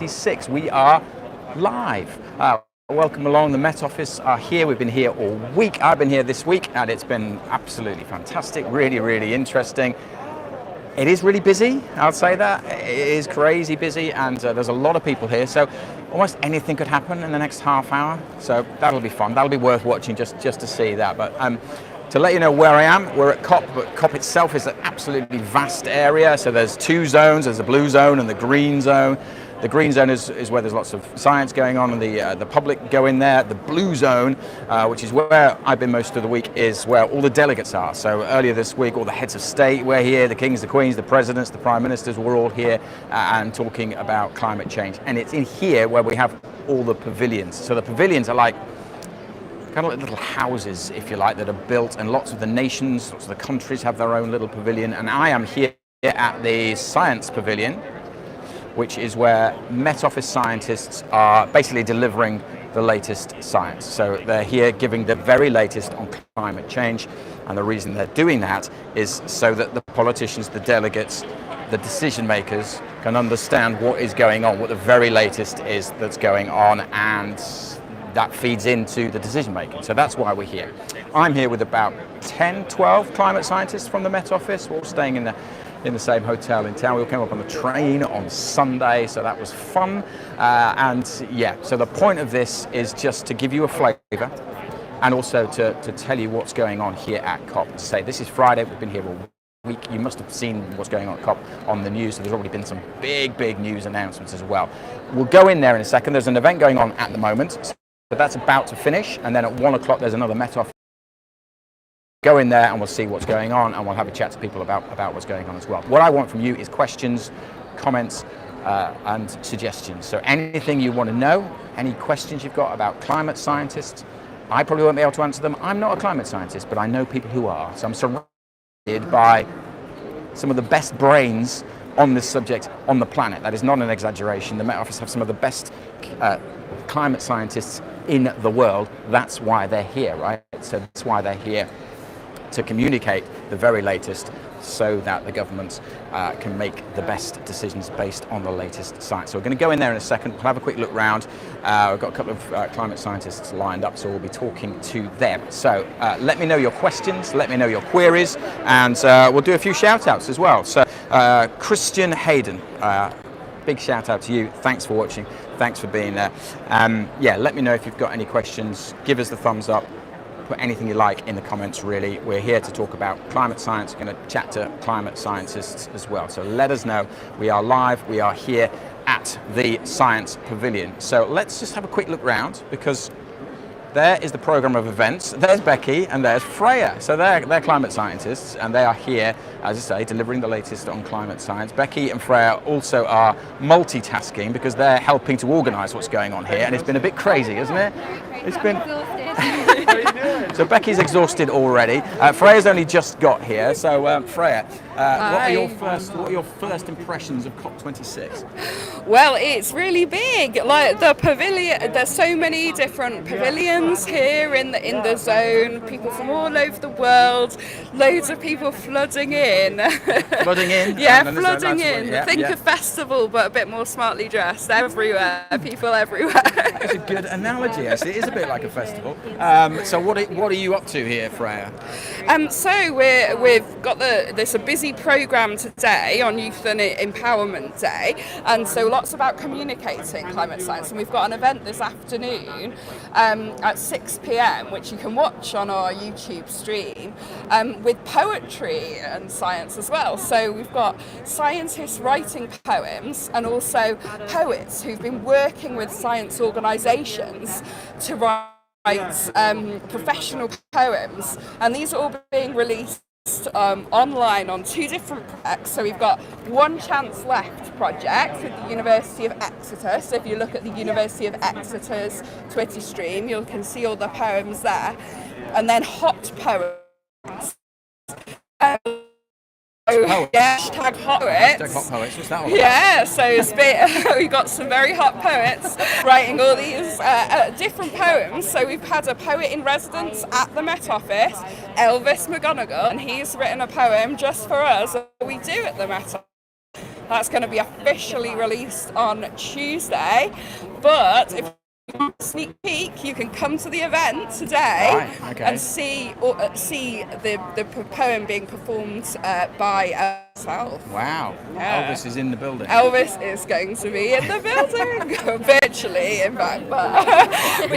COP26. We are live. Welcome along. The Met Office are here. We've been here all week. I've been here this week and it's been absolutely fantastic. Really interesting. It is really busy, I'll say that. It is crazy busy and there's a lot of people here. So almost anything could happen in the next half hour. So that'll be fun. That'll be worth watching just to see that. But to let you know where I am, we're at COP, but COP itself is an absolutely vast area. So there's two zones. There's the blue zone and the green zone. The green zone is where there's lots of science going on and the public go in there. The blue zone, which is where I've been most of the week, is where all the delegates are. So earlier this week, all the heads of state were here, the kings, the queens, the presidents, the prime ministers were all here and talking about climate change. And it's in here where we have all the pavilions. So the pavilions are like kind of like little houses, if you like, that are built, and lots of the nations, lots of the countries have their own little pavilion. And I am here at the Science Pavilion, which is where Met Office scientists are basically delivering the latest science. So they're here giving the very latest on climate change, and the reason they're doing that is so that the politicians, the delegates, the decision makers can understand what is going on, what the very latest is that's going on, and that feeds into the decision making. So that's why we're here. I'm here with about 10, 12 climate scientists from the Met Office. We're all staying in the same hotel in town. We all came up on the train on Sunday, so that was fun. And yeah, so the point of this is just to give you a flavour and also to tell you what's going on here at COP. To say this is Friday, we've been here all week. You must have seen what's going on at COP on the news, so there's already been some big news announcements as well. We'll go in there in a second. There's an event going on at the moment, but that's about to finish, and then at 1 o'clock there's another Met Office. Go in there and we'll see what's going on, and we'll have a chat to people about what's going on as well. What I want from you is questions, comments, and suggestions. So anything you want to know, any questions you've got about climate scientists, I probably won't be able to answer them. I'm not a climate scientist, but I know people who are. So I'm surrounded by some of the best brains on this subject on the planet. That is not an exaggeration. The Met Office have some of the best climate scientists in the world. That's why they're here, right? So that's why they're here, to communicate the very latest so that the governments can make the best decisions based on the latest science. So we're going to go in there in a second. We'll have a quick look round. We've got a couple of climate scientists lined up, so we'll be talking to them. So let me know your questions, let me know your queries, and we'll do a few shout outs as well. So Christian Hayden, big shout out to you. Thanks for watching. Thanks for being there. Yeah, let me know if you've got any questions. Give us the thumbs up. Put anything you like in the comments, really. We're here to talk about climate science. We're going to chat to climate scientists as well. So let us know. We are live. We are here at the Science Pavilion. So let's just have a quick look round, because there is the program of events. There's Becky and there's Freya. So they're climate scientists, and they are here, as I say, delivering the latest on climate science. Becky and Freya also are multitasking because they're helping to organise what's going on here, and it's been a bit crazy, isn't it? It's been. So Becky's exhausted already. Freya's only just got here. So Freya, what are your first impressions of COP26? Well, it's really big. Like the pavilion, there's so many different pavilions here in the zone. People from all over the world. Loads of people flooding in. Flooding in. Yeah, flooding in. Yeah, Think a festival, but a bit more smartly dressed. Everywhere, people everywhere. That's a good analogy. Actually, it is a bit like a festival. So what are you up to here, Freya? So we've got there's a busy programme today on Youth and Empowerment Day, and so lots about communicating climate science. And we've got an event this afternoon at 6 p.m, which you can watch on our YouTube stream, with poetry and science as well. So we've got scientists writing poems and also poets who've been working with science organisations to write professional poems, and these are all being released online on two different projects. So we've got One Chance Left project with the University of Exeter. So if you look at the University of Exeter's Twitter stream, you can see all the poems there. And then Hot Poets. Yeah, hashtag hot poets. Hashtag hot poets. What's that one? Yeah, so we've got some very hot poets writing all these different poems. So we've had a poet in residence at the Met Office, Elvis McGonagall, and he's written a poem just for us. We do at the Met Office. That's going to be officially released on Tuesday. But if sneak peek, you can come to the event today and see the poem being performed by herself. Wow. Yeah. Elvis is in the building. Elvis is going to be in the building, virtually, in fact. But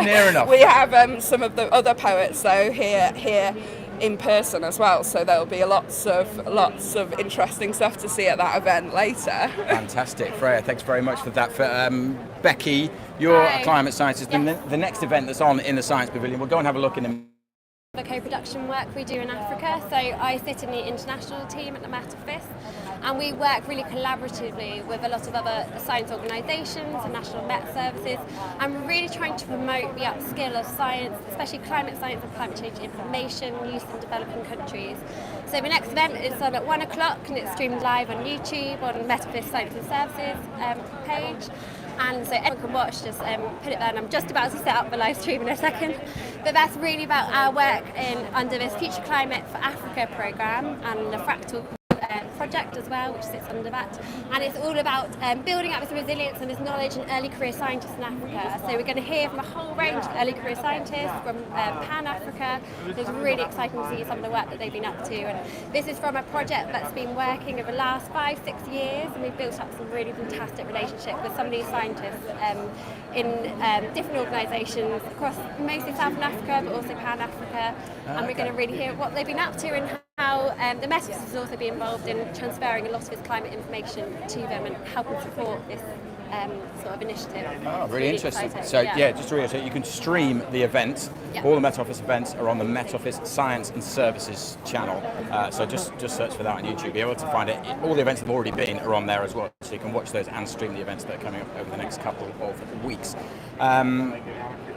near enough. We have some of the other poets though here in person as well, so there'll be lots of interesting stuff to see at that event later. Fantastic. Freya, thanks very much for that. Becky, you're a climate scientist. Yes. The next event that's on in the Science Pavilion, we'll go and have a look in a the co-production work we do in Africa. So I sit in the international team at the Met Office, and we work really collaboratively with a lot of other science organisations and national Met services, and we're really trying to promote the upskill of science, especially climate science and climate change information used in developing countries. So the next event is on at 1 o'clock and it's streamed live on YouTube on Met Office Science and Services page. And so everyone can watch, just put it there, and I'm just about to set up the live stream in a second. But that's really about our work under this Future Climate for Africa programme and the Fractal project as well, which sits under that. And it's all about building up this resilience and this knowledge in early career scientists in Africa. So we're going to hear from a whole range of early career scientists from Pan-Africa. It's really exciting to see some of the work that they've been up to. And this is from a project that's been working over the last 5-6 years, and we've built up some really fantastic relationships with some of these scientists in different organisations across mostly Southern Africa, but also Pan-Africa. And we're going to really hear what they've been up to and how the Met Office has also been involved in transferring a lot of its climate information to them and helping support this sort of initiative. Oh, really interesting. Exciting. So just to reiterate, you can stream the event. Yep. All the Met Office events are on the Met Office Science and Services channel. So just search for that on YouTube. You'll be able to find it. All the events that have already been are on there as well. So you can watch those and stream the events that are coming up over the next couple of weeks.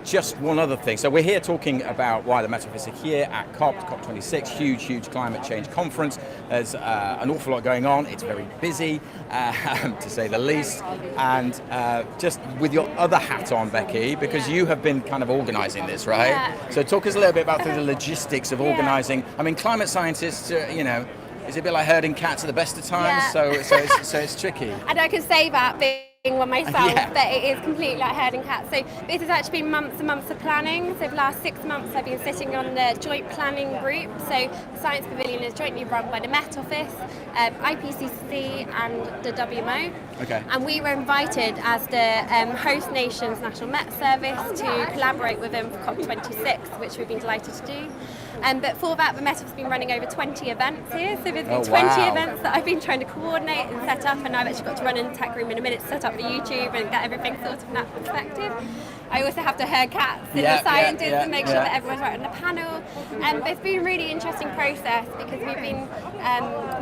Just one other thing. So we're here talking about why the Met Office are here at COP26, huge climate change conference. There's an awful lot going on. It's very busy, to say the least. And just with your other hat on, Becky, because you have been kind of organising this, right? Yeah. So talk us a little bit about the logistics of organising. I mean, climate scientists, is it a bit like herding cats at the best of times? Yeah. So it's tricky. And I can say that being one myself, that it is completely like herding cats. So this has actually been months and months of planning. So the last 6 months I've been sitting on the joint planning group. So the Science Pavilion is jointly run by the Met Office, IPCC and the WMO. Okay. And we were invited as the host nation's National Met Service to collaborate with them for COP26, which we've been delighted to do. But for that, the Met has been running over 20 events here. So there's been 20 events that I've been trying to coordinate and set up, and I've actually got to run in the tech room in a minute to set up the YouTube and get everything sorted from that perspective. I also have to herd cats and the scientists and make sure that everyone's right on the panel. It's been a really interesting process because we've been,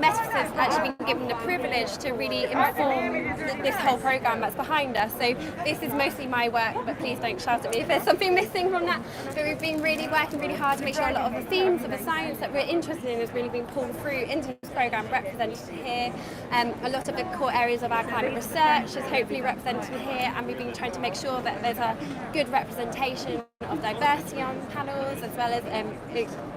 Met has actually been given the privilege to really inform this whole programme that's behind us. So this is mostly my work, but please don't shout at me if there's something missing from that. But we've been really working really hard to make sure a lot of the themes of the science that we're interested in has really been pulled through into this programme, represented here. A lot of the core areas of our climate research is hopefully represented here, and we've been trying to make sure that there's a good representation of diversity on panels, as well as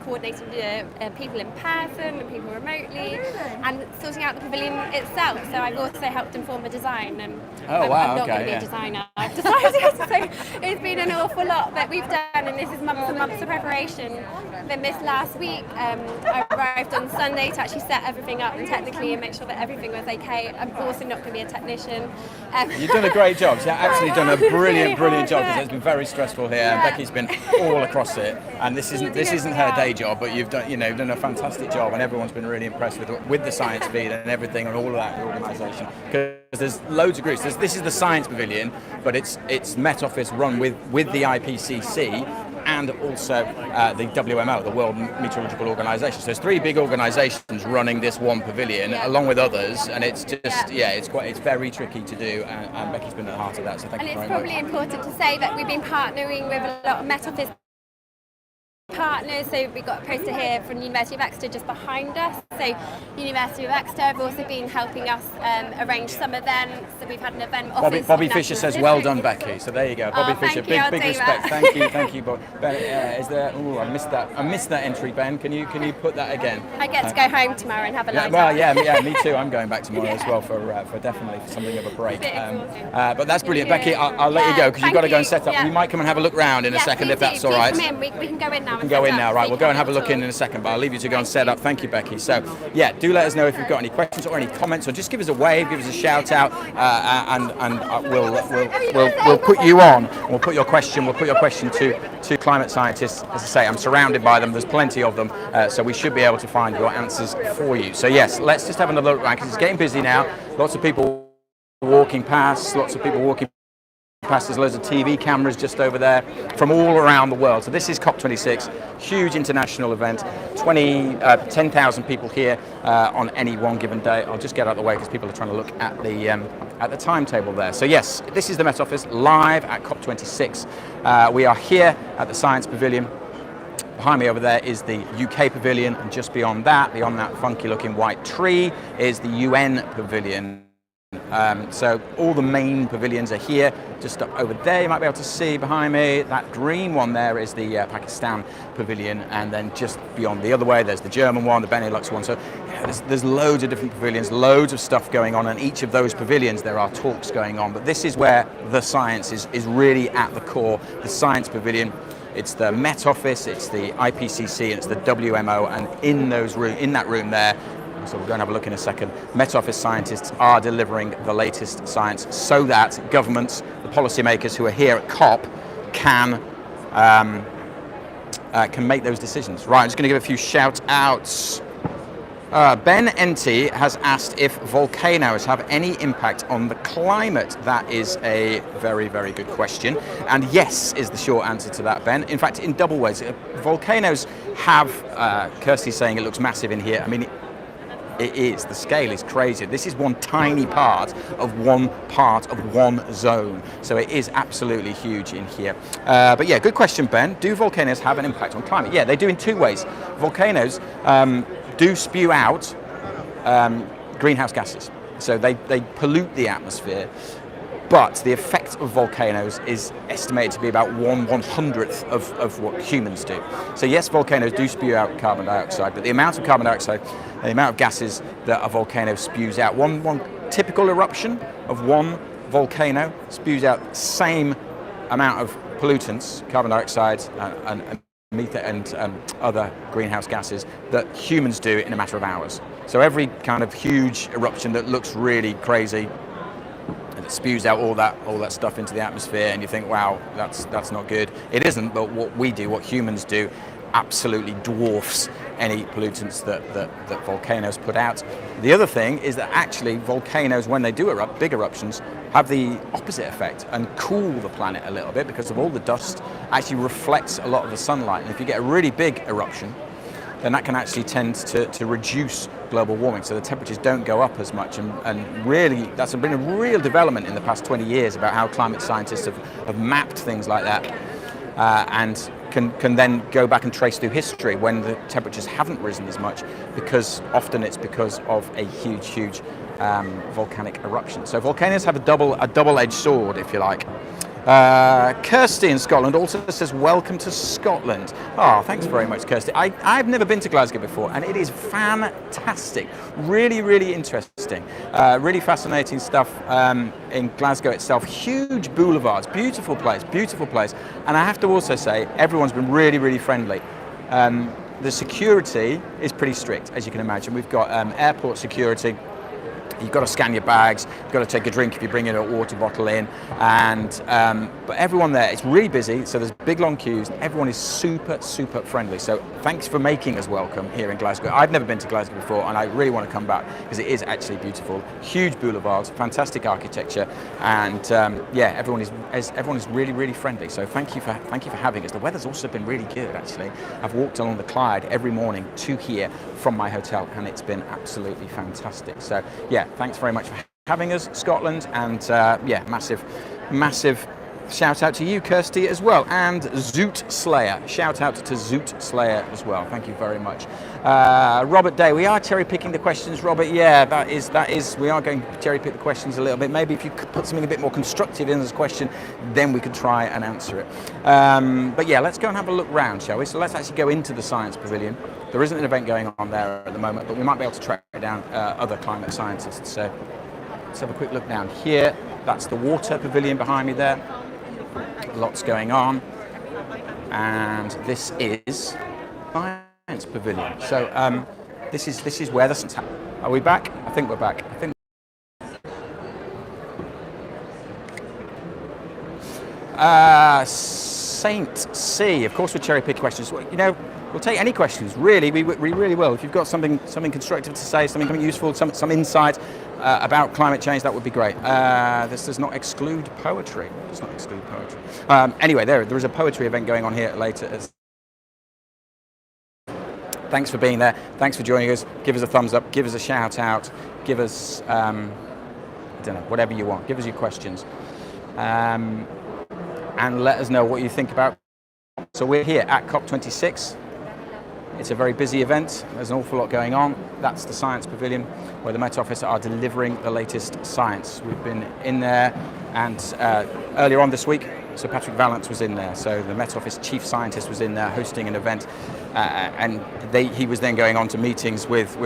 coordinating the people in person and people remotely, and sorting out the pavilion itself. So I've also helped inform the design, and I'm not going to be a designer, I've decided. So it's been an awful lot that we've done, and this is months and months of preparation. Then this last week, I arrived on Sunday to actually set everything up and technically and make sure that everything was okay. I'm also not going to be a technician. You've done a great job. You've actually done a brilliant job, because it's been very stressful here, and Becky's been all across it. And this isn't her day job, but you've done a fantastic job, and everyone's been really impressed with the science feed and everything and all of that organisation. Because there's loads of groups. This is the Science Pavilion, but it's Met Office run with the IPCC. And also the WMO, the World Meteorological Organization. So there's 3 big organizations running this one pavilion, along with others, and it's just it's very tricky to do, and Becky's been at the heart of that. So thank you very much. And it's probably important to say that we've been partnering with a lot of Met Office partners, so we've got a poster here from the University of Exeter just behind us. So University of Exeter have also been helping us arrange some events. So we've had an event. Bobby Fisher says, "Well done, Becky." So there you go, Bobby Fisher. Big respect. Thank you, Bobby. Ben, is there? Oh, I missed that entry, Ben. Can you put that again? I get to go home tomorrow and have a night. Well, yeah, me too. I'm going back tomorrow as well for definitely for something of a break. But that's brilliant, Becky. I'll let you go because you've got to go and set up. Yeah. We might come and have a look round in a second if that's all right. Come in. We can go in now. We can go in now, right? We'll go and have a look in a second, but I'll leave you to go and set up. Thank you, Becky. So, yeah, do let us know if you've got any questions or any comments, or just give us a wave, give us a shout out, and we'll put you on. We'll put your question to climate scientists. As I say, I'm surrounded by them. There's plenty of them, so we should be able to find your answers for you. So yes, let's just have another look around because it's getting busy now. Lots of people walking past. There's loads of TV cameras just over there from all around the world. So this is COP26, huge international event, 10,000 people here on any one given day. I'll just get out of the way because people are trying to look at the timetable there. So yes, this is the Met Office live at COP26. We are here at the Science Pavilion. Behind me over there is the UK Pavilion, and just beyond that funky looking white tree, is the UN Pavilion. So all the main pavilions are here. Just up over there, you might be able to see behind me, that green one there is the Pakistan Pavilion, and then just beyond the other way, there's the German one, the Benelux one. So yeah, there's loads of different pavilions, loads of stuff going on, and each of those pavilions there are talks going on. But this is where the science is really at the core. The Science Pavilion. It's the Met Office, it's the IPCC, and it's the WMO, and in that room there, so we'll go and have a look in a second, Met Office scientists are delivering the latest science so that governments, the policymakers who are here at COP, can make those decisions. Right, I'm just going to give a few shout outs. Ben NT has asked if volcanoes have any impact on the climate. That is a very, very good question. And yes is the short answer to that, Ben. In fact, in double ways. Volcanoes have, Kirsty's saying it looks massive in here. I mean, it is. The scale is crazy. This is one tiny part of one zone. So it is absolutely huge in here. But yeah, good question, Ben. Do volcanoes have an impact on climate? Yeah, they do in two ways. Volcanoes do spew out greenhouse gases. So they pollute the atmosphere. But the effect of volcanoes is estimated to be about 1/100th of what humans do. So yes, volcanoes do spew out carbon dioxide, but the amount of carbon dioxide and the amount of gases that a volcano spews out, one typical eruption of one volcano spews out the same amount of pollutants, carbon dioxide and methane and other greenhouse gases that humans do in a matter of hours. So every kind of huge eruption that looks really crazy, that spews out all that stuff into the atmosphere, and you think, wow, that's not good. It isn't, but what humans do absolutely dwarfs any pollutants that volcanoes put out. The other thing is that actually volcanoes, when they do erupt, big eruptions, have the opposite effect and cool the planet a little bit because of all the dust actually reflects a lot of the sunlight. And if you get a really big eruption, then that can actually tend to reduce global warming, so the temperatures don't go up as much. And really, that's been a real development in the past 20 years about how climate scientists have mapped things like that and can then go back and trace through history when the temperatures haven't risen as much, because often it's because of a huge volcanic eruption. So volcanoes have a double-edged sword, if you like. Kirsty in Scotland also says, welcome to Scotland. Oh, thanks very much, Kirsty. I've never been to Glasgow before, and it is fantastic. Really interesting. Really fascinating stuff in Glasgow itself. Huge boulevards, beautiful place. And I have to also say, everyone's been really friendly. The security is pretty strict, as you can imagine. We've got airport security. You've got to scan your bags, you've got to take a drink if you bring in a water bottle in, and but everyone there, it's really busy, so there's big long queues. Everyone is super friendly, so thanks for making us welcome here in Glasgow. I've never been to Glasgow before, and I really want to come back because it is actually beautiful. Huge boulevards, fantastic architecture, and yeah, everyone is really friendly, so thank you for having us. The weather's also been really good, actually. I've walked along the Clyde every morning to here from my hotel, and it's been absolutely fantastic. So yeah, thanks very much for having us, Scotland, and yeah, massive shout out to you, Kirsty, as well, and Zoot Slayer. Shout out to Zoot Slayer as well. Thank you very much. Robert Day, we are cherry picking the questions, Robert. Yeah, that is. We are going to cherry pick the questions a little bit. Maybe if you could put something a bit more constructive in this question, then we could try and answer it. But yeah, let's go and have a look round, shall we? So let's actually go into the Science Pavilion. There isn't an event going on there at the moment, but we might be able to track down other climate scientists. So let's have a quick look down here. That's the water pavilion behind me there. Lots going on. And this is Science Pavilion. So this is where the science happens. Are we back? I think we're back. Saint C. Of course, we cherry pick questions. Well, you know, we'll take any questions. Really, we really will. If you've got something constructive to say, something useful, some insight about climate change, that would be great. This does not exclude poetry. It does not exclude poetry. Anyway, there is a poetry event going on here later. Thanks for being there. Thanks for joining us. Give us a thumbs up. Give us a shout out. Give us, I don't know, whatever you want. Give us your questions. And let us know what you think about. So we're here at COP26. It's a very busy event. There's an awful lot going on. That's the Science Pavilion, where the Met Office are delivering the latest science. We've been in there, and earlier on this week, Sir Patrick Vallance was in there. So the Met Office chief scientist was in there hosting an event, and he was then going on to meetings with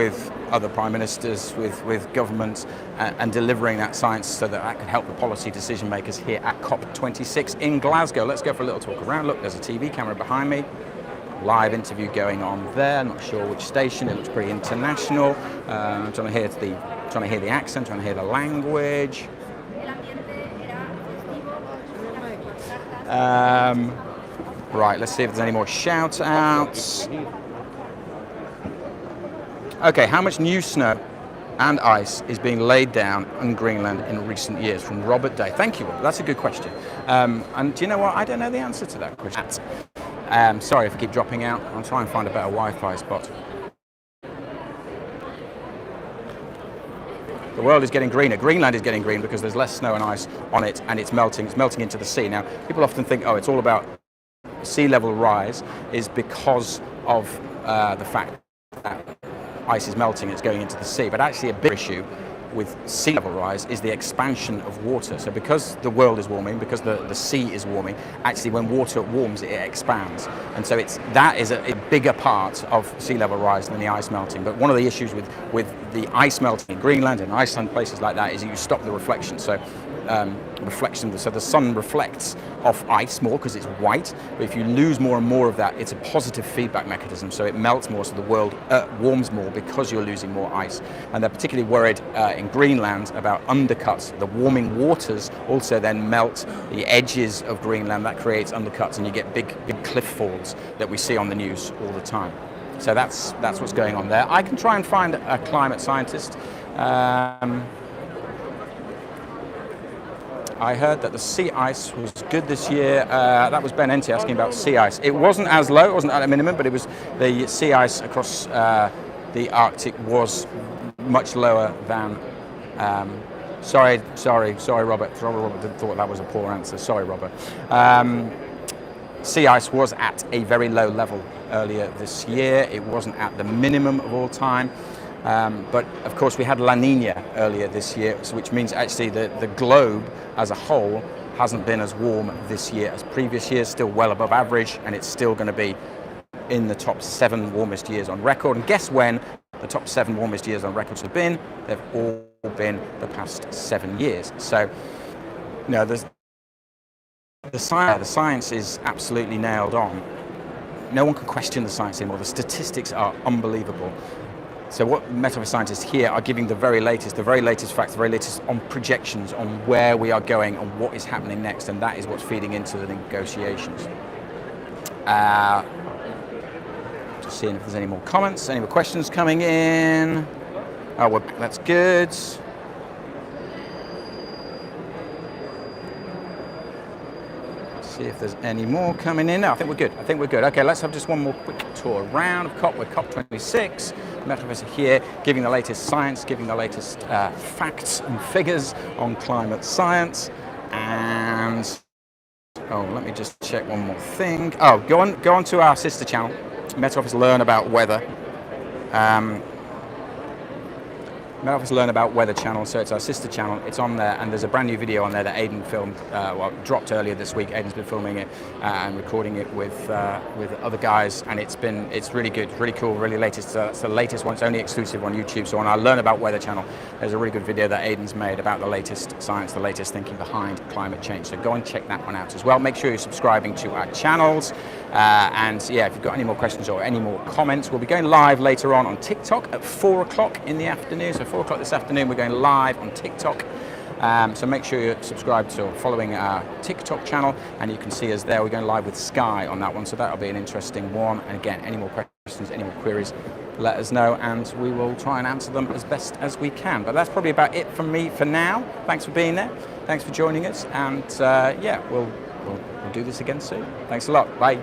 other prime ministers, with governments, and delivering that science so that could help the policy decision makers here at COP26 in Glasgow. Let's go for a little talk around. Look, there's a TV camera behind me. Live interview going on there. Not sure which station. It looks pretty international. I'm trying to hear the accent, trying to hear the language. Right, let's see if there's any more shout outs. Okay, how much new snow and ice is being laid down in Greenland in recent years? From Robert Day. Thank you, Robert. That's a good question. And do you know what? I don't know the answer to that question. Sorry if I keep dropping out. I'll try and find a better Wi-Fi spot. The world is getting greener. Greenland is getting green because there's less snow and ice on it, and it's melting. It's melting into the sea. Now, people often think, oh, it's all about sea level rise, is because of the fact that ice is melting and it's going into the sea. But actually, a big issue with sea level rise is the expansion of water. So because the world is warming, because the sea is warming, actually when water warms, it expands. And so that is a bigger part of sea level rise than the ice melting. But one of the issues with the ice melting in Greenland and Iceland, places like that, is that you stop the reflection. So so the sun reflects off ice more because it's white, but if you lose more and more of that, it's a positive feedback mechanism, so it melts more, so the world warms more because you're losing more ice. And they're particularly worried in Greenland about undercuts. The warming waters also then melt the edges of Greenland. That creates undercuts, and you get big cliff falls that we see on the news all the time. So that's what's going on there. I can try and find a climate scientist. I heard that the sea ice was good this year. That was Ben Ente asking about sea ice. It wasn't as low, it wasn't at a minimum, but it was the sea ice across the Arctic was much lower than. Sorry, Robert. Robert thought that was a poor answer. Sorry, Robert. Sea ice was at a very low level earlier this year. It wasn't at the minimum of all time. But of course we had La Nina earlier this year, which means actually the globe as a whole hasn't been as warm this year as previous years, still well above average, and it's still going to be in the top 7 warmest years on record. And guess when the top 7 warmest years on record have been? They've all been the past 7 years. So, you know, the science is absolutely nailed on. No one can question the science anymore. The statistics are unbelievable. So what Met Office scientists here are giving the very latest facts, the very latest on projections on where we are going and what is happening next, and that is what's feeding into the negotiations. Just seeing if there's any more comments, any more questions coming in. Oh, that's good. See if there's any more coming in. No, I think we're good. Okay, let's have just one more quick tour around of COP. We're COP26. Met Office are here, giving the latest science, giving the latest facts and figures on climate science, and Oh, let me just check one more thing. Oh, go on to our sister channel, Met Office Learn About Weather. Met Office Learn About Weather channel, so it's our sister channel. It's on there, and there's a brand new video on there that Aidan filmed, dropped earlier this week. Aidan's been filming it and recording it with other guys, and it's really good, really cool, really latest. It's the latest one. It's only exclusive on YouTube. So on our Learn About Weather channel, there's a really good video that Aidan's made about the latest science, the latest thinking behind climate change. So go and check that one out as well. Make sure you're subscribing to our channels. And yeah, if you've got any more questions or any more comments, we'll be going live later on TikTok at 4 o'clock in the afternoon. So 4 o'clock this afternoon, we're going live on TikTok. So make sure you're subscribed to or following our TikTok channel, and you can see us there. We're going live with Sky on that one, so that'll be an interesting one. And again, any more questions, any more queries, let us know, and we will try and answer them as best as we can. But that's probably about it from me for now. Thanks for being there. Thanks for joining us, and yeah, we'll do this again soon. Thanks a lot. Bye.